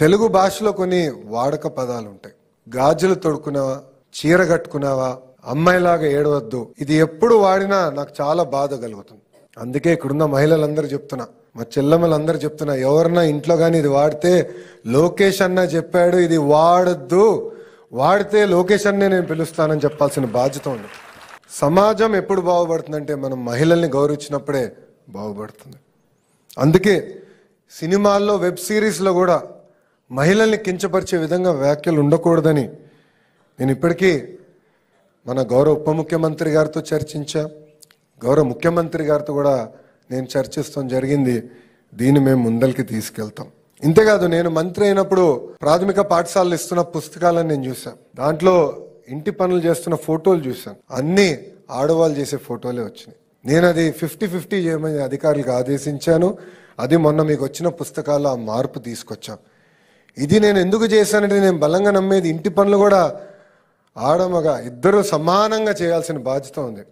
తెలుగు భాషలో కొన్ని వాడక పదాలు ఉంటాయి. గాజులు తొడుకున్నావా, చీర కట్టుకున్నావా, అమ్మాయిలాగా ఏడవద్దు, ఇది ఎప్పుడు వాడినా నాకు చాలా బాధ కలుగుతుంది. అందుకే ఇక్కడున్న మహిళలందరూ చెప్తున్నా, మా చెల్లెమ్మలందరూ చెప్తున్నా, ఎవరన్నా ఇంట్లో కానీ ఇది వాడితే లోకేష్ అన్న చెప్పాడు ఇది వాడద్దు, వాడితే లోకేష్ అన్నే నేను పిలుస్తానని చెప్పాల్సిన బాధ్యత ఉంది. సమాజం ఎప్పుడు బాగుపడుతుందంటే మనం మహిళల్ని గౌరవించినప్పుడే బాగుపడుతుంది. అందుకే సినిమాల్లో, వెబ్ సిరీస్లో కూడా మహిళల్ని కించపరిచే విధంగా వ్యాఖ్యలు ఉండకూడదని నేను ఇప్పటికీ మన గౌరవ ఉప ముఖ్యమంత్రి గారితో చర్చించా, గౌరవ ముఖ్యమంత్రి గారితో కూడా నేను చర్చిస్తాం జరిగింది. దీన్ని మేము ముందరికి తీసుకెళ్తాం. ఇంతేకాదు, నేను మంత్రి అయినప్పుడు ప్రాథమిక పాఠశాలలు ఇస్తున్న పుస్తకాలను నేను చూశాను. దాంట్లో ఇంటి పనులు చేస్తున్న ఫోటోలు చూశాను. అన్నీ ఆడవాళ్ళు చేసే ఫోటోలే వచ్చినాయి. నేను అది 50-50 చేయమని అధికారులకు ఆదేశించాను. అది మొన్న మీకు వచ్చిన పుస్తకాల్లో ఆ మార్పు తీసుకొచ్చాం. ఇది నేను ఎందుకు చేశానంటే, నేను బలంగా నమ్మేది ఇంటి పనులు కూడా ఆడమగ ఇద్దరు సమానంగా చేయాల్సిన బాధ్యత ఉంది.